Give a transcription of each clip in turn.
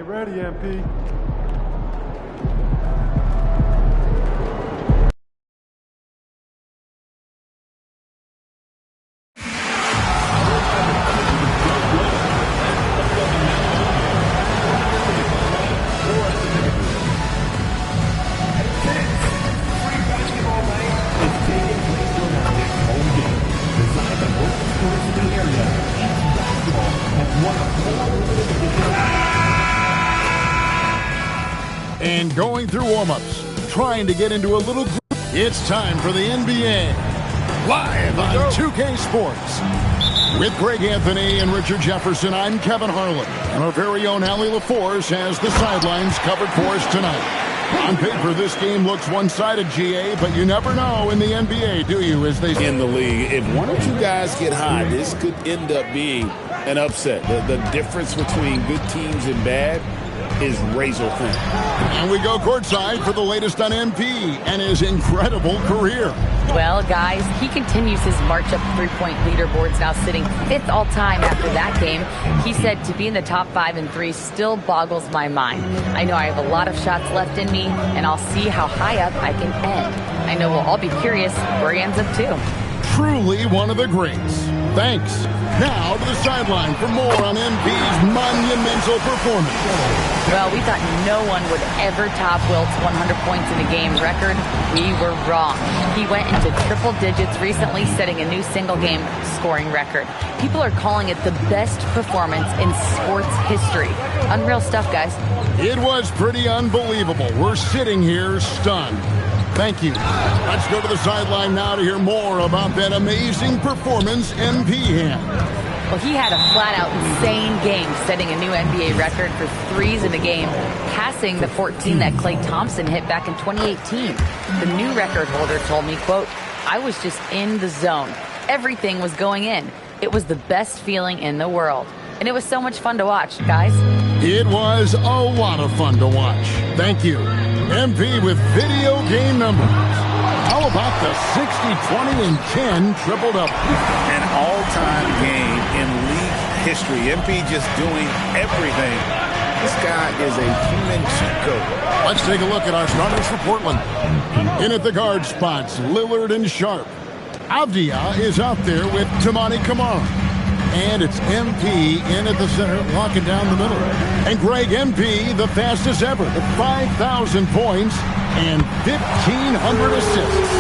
ready, MP. And going through warm-ups, trying to get into a little group. It's time for the NBA. Live on 2K Sports. With Greg Anthony and Richard Jefferson, I'm Kevin Harlan. And our very own Allie LaForce has the sidelines covered for us tonight. On paper, this game looks one-sided, GA, but you never know in the NBA, do you, as they say in the league. If one or two guys get hot, this could end up being an upset. The difference between good teams and bad is razor thin. And we go courtside for the latest on MP and his incredible career. Well, guys, he continues his march up three-point leaderboards, now sitting 5th all-time after that game. He said to be in the top 5 in 3 still boggles my mind. I know I have a lot of shots left in me, and I'll see how high up I can end. I know we'll all be curious where he ends up, too. Truly one of the greats. Thanks. Now to the sideline for more on MP's monumental performance. Well, we thought no one would ever top Wilt's 100 points in a game record. We were wrong. He went into triple digits recently, setting a new single-game scoring record. People are calling it the best performance in sports history. Unreal stuff, guys. It was pretty unbelievable. We're sitting here stunned. Thank you. Let's go to the sideline now to hear more about that amazing performance MP had. Well, he had a flat-out insane game, setting a new NBA record for threes in a game, passing the 14 that Klay Thompson hit back in 2018. The new record holder told me, quote, "I was just in the zone. Everything was going in. It was the best feeling in the world. And it was so much fun to watch, guys." It was a lot of fun to watch. Thank you. MP with video game numbers. How about the 60, 20, and 10 triple-double? An all-time game in league history. MP just doing everything. This guy is a human cheat code. Let's take a look at our starters for Portland. In at the guard spots, Lillard and Sharp. Avdia is out there with Toumani Camara. And it's MP in at the center, locking down the middle. And Greg MP, the fastest ever, at 5,000 points and 1,500 assists.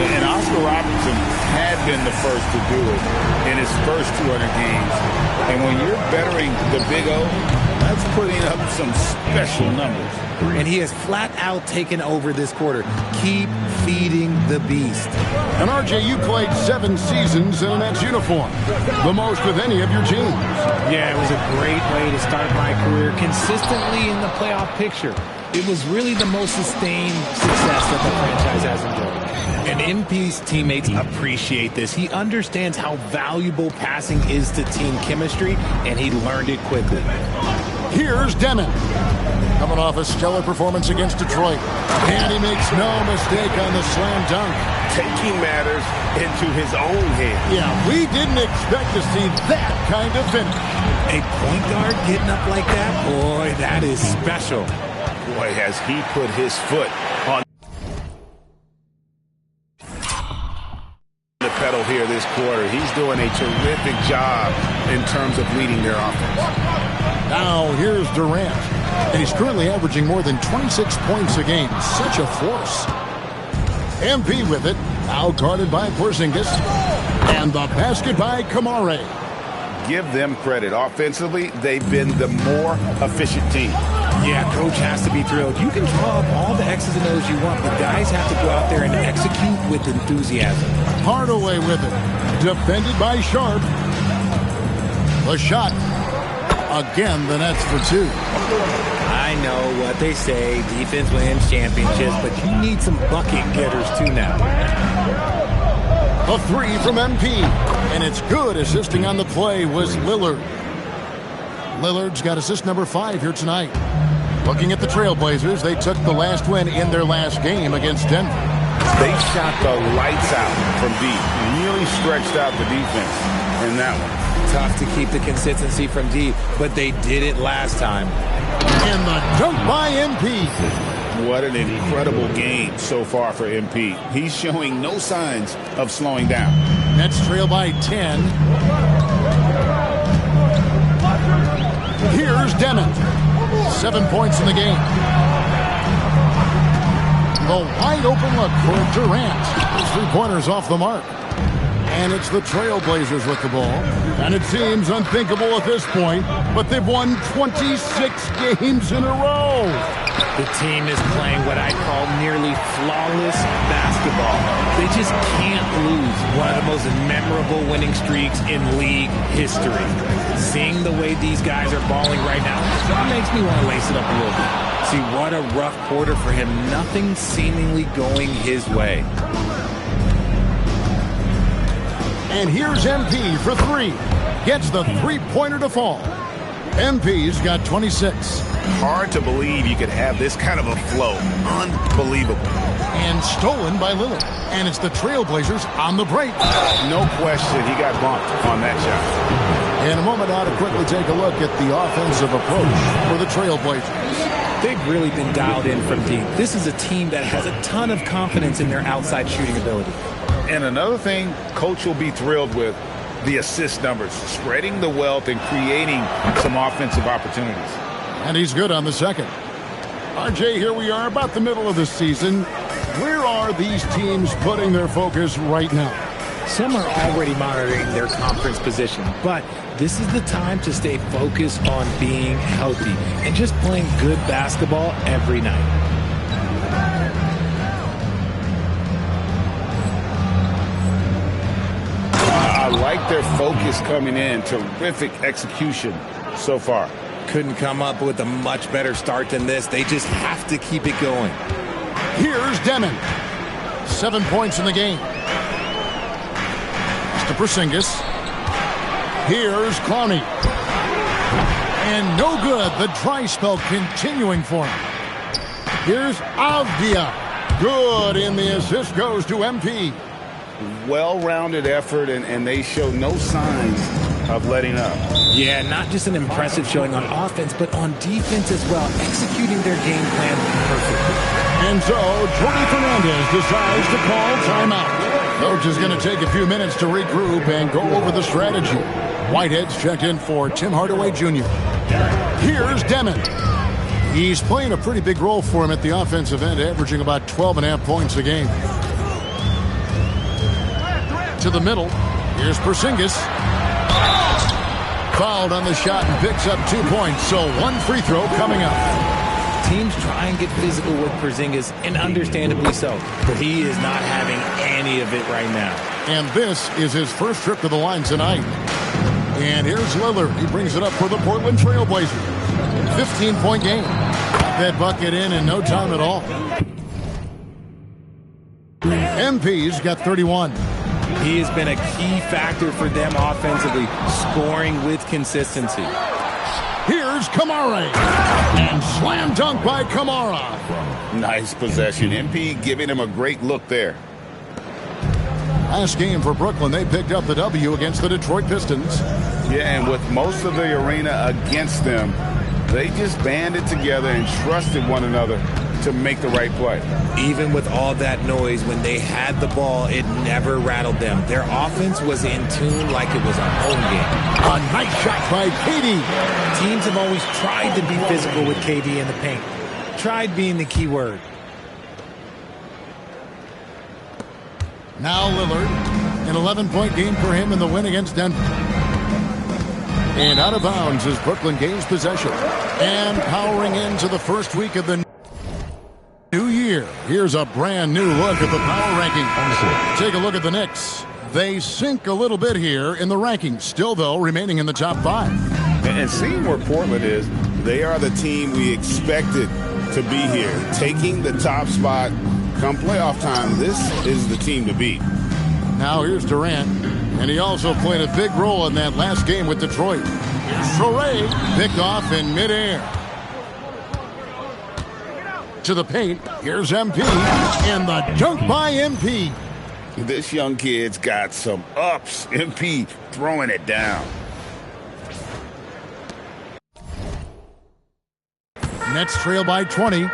And Oscar Robertson had been the first to do it in his first 200 games. And when you're bettering the Big O, that's putting up some special numbers. And he has flat out taken over this quarter. Keep feeding the beast. And RJ, you played 7 seasons in a Nets uniform. The most with any of your teams. Yeah, it was a great way to start my career consistently in the playoff picture. It was really the most sustained success that the franchise has enjoyed. And MP's teammates appreciate this. He understands how valuable passing is to team chemistry, and he learned it quickly. Here's Demon. Coming off a stellar performance against Detroit. And he makes no mistake on the slam dunk. Taking matters into his own hands. Yeah, we didn't expect to see that kind of finish. A point guard getting up like that? Boy, that is special. Boy, has he put his foot on the pedal here this quarter. He's doing a terrific job in terms of leading their offense. Now here's Durant. And he's currently averaging more than 26 points a game. Such a force. MP with it. Now guarded by Porzingis. And the basket by Camara. Give them credit. Offensively, they've been the more efficient team. Yeah, coach has to be thrilled. You can draw up all the X's and O's you want, but guys have to go out there and execute with enthusiasm. Hardaway with it. Defended by Sharp. The shot. Again, the Nets for 2. I know what they say, defense wins championships, but you need some bucket getters too now. A 3 from MP, and it's good. Assisting on the play was Lillard. Lillard's got assist number 5 here tonight. Looking at the Trailblazers, they took the last win in their last game against Denver. They shot the lights out from deep, really stretched out the defense. in that one. Tough to keep the consistency from deep, but they did it last time. And the dunk by MP. What an incredible game so far for MP. He's showing no signs of slowing down. Nets trail by 10. Here's Demon. 7 points in the game. The wide open look for Durant. 3-pointers off the mark. And it's the Trailblazers with the ball. And it seems unthinkable at this point, but they've won 26 games in a row. The team is playing what I call nearly flawless basketball. They just can't lose. One of the most memorable winning streaks in league history. Seeing the way these guys are balling right now, it makes me want to lace it up a little bit. See, what a rough quarter for him. Nothing seemingly going his way. And here's MP for 3. Gets the 3-pointer to fall. MP's got 26. Hard to believe you could have this kind of a flow. Unbelievable. And stolen by Lillard. And it's the Trailblazers on the break. No question he got bumped on that shot. In a moment now to quickly take a look at the offensive approach for the Trailblazers. They've really been dialed in from deep. This is a team that has a ton of confidence in their outside shooting ability. And another thing Coach will be thrilled with, the assist numbers, spreading the wealth and creating some offensive opportunities. And he's good on the second. RJ, here we are about the middle of the season. Where are these teams putting their focus right now? Some are already monitoring their conference position, but this is the time to stay focused on being healthy and just playing good basketball every night. I like their focus coming in. Terrific execution so far. Couldn't come up with a much better start than this. They just have to keep it going. Here's Demon. 7 points in the game. To Porzingis. Here's Clowney. And no good. The dry spell continuing for him. Here's Avdia. Good, and the assist goes to MP. Well-rounded effort, and they show no signs of letting up. Yeah, not just an impressive showing on offense, but on defense as well, executing their game plan perfectly. And so, Jordi Fernandez decides to call timeout. Coach is going to take a few minutes to regroup and go over the strategy. Whitehead's checked in for Tim Hardaway Jr. Here's Demon. He's playing a pretty big role for him at the offensive end, averaging about 12.5 points a game. To the middle. Here's Porzingis. Fouled on the shot and picks up 2 points. So 1 free throw coming up. Teams try and get physical with Porzingis, and understandably so. But he is not having any of it right now. And this is his first trip to the line tonight. And here's Lillard. He brings it up for the Portland Trailblazers. 15-point game. Got that bucket in no time at all. MP's got 31. He has been a key factor for them offensively, scoring with consistency. Here's Kamara. And slam dunk by Kamara. Nice possession. MP giving him a great look there. Last game for Brooklyn, they picked up the W against the Detroit Pistons. Yeah, and with most of the arena against them, they just banded together and trusted one another to make the right play. Even with all that noise, when they had the ball, it never rattled them. Their offense was in tune like it was a home game. A nice shot by KD. Teams have always tried to be physical with KD in the paint. Tried being the key word. Now Lillard, an 11-point game for him in the win against Denver. And out of bounds as Brooklyn gains possession. And powering into the first week of the new year. Here's a brand new look at the power rankings. Take a look at the Knicks. They sink a little bit here in the rankings. Still, though, remaining in the top 5. And seeing where Portland is, they are the team we expected to be here. Taking the top spot come playoff time, this is the team to beat. Now here's Durant. And he also played a big role in that last game with Detroit. Here's Traore, picked off in midair. To the paint, here's MP, and the dunk by MP. This young kid's got some ups. MP throwing it down. Nets trail by 20.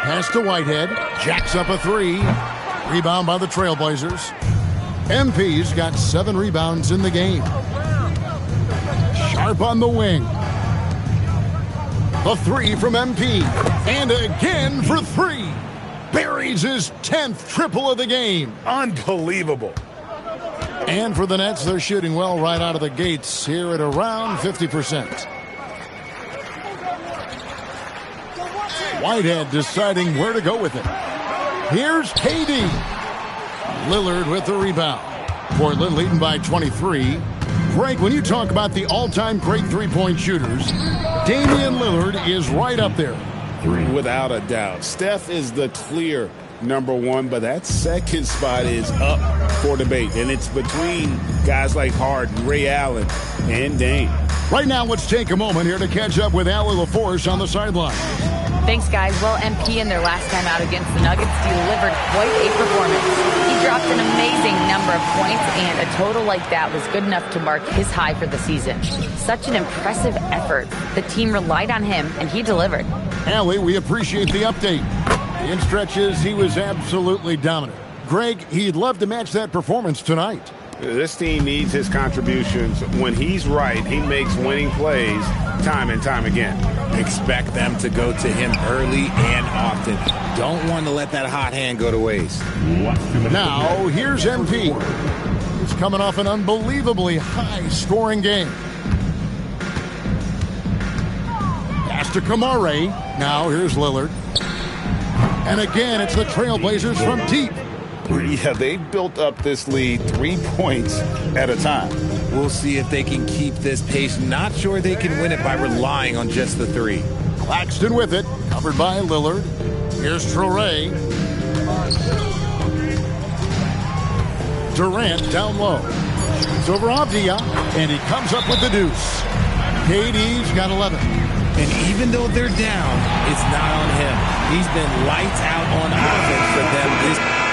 Pass to Whitehead. Jacks up a three. Rebound by the Trailblazers. MP's got 7 rebounds in the game. Sharp on the wing. The three from MP. And again for 3. Buries his 10th triple of the game. Unbelievable. And for the Nets, they're shooting well right out of the gates here at around 50%. Whitehead deciding where to go with it. Here's KD. Lillard with the rebound. Portland leading by 23. Greg, when you talk about the all-time great three-point shooters, Damian Lillard is right up there. Without a doubt. Steph is the clear #1, but that second spot is up for debate. And it's between guys like Harden, Ray Allen, and Dame. Right now, let's take a moment here to catch up with Allie LaForce on the sideline. Thanks, guys. Well, MP in their last time out against the Nuggets delivered quite a performance. He dropped an amazing number of points, and a total like that was good enough to mark his high for the season. Such an impressive effort. The team relied on him, and he delivered. Allie, we appreciate the update. In stretches, he was absolutely dominant. Greg, he'd love to match that performance tonight. This team needs his contributions. When he's right, he makes winning plays time and time again. Expect them to go to him early and often. Don't want to let that hot hand go to waste. Now, here's MP. He's coming off an unbelievably high-scoring game. Pass to Kamare. Now, here's Lillard. And again, it's the Trailblazers from deep. Yeah, they've built up this lead 3 points at a time. We'll see if they can keep this pace. Not sure they can win it by relying on just the 3. Claxton with it, covered by Lillard. Here's Traore. Durant down low. It's over Avdia, and he comes up with the deuce. KD's got 11. And even though they're down, it's not on him. He's been lights out on offense for them this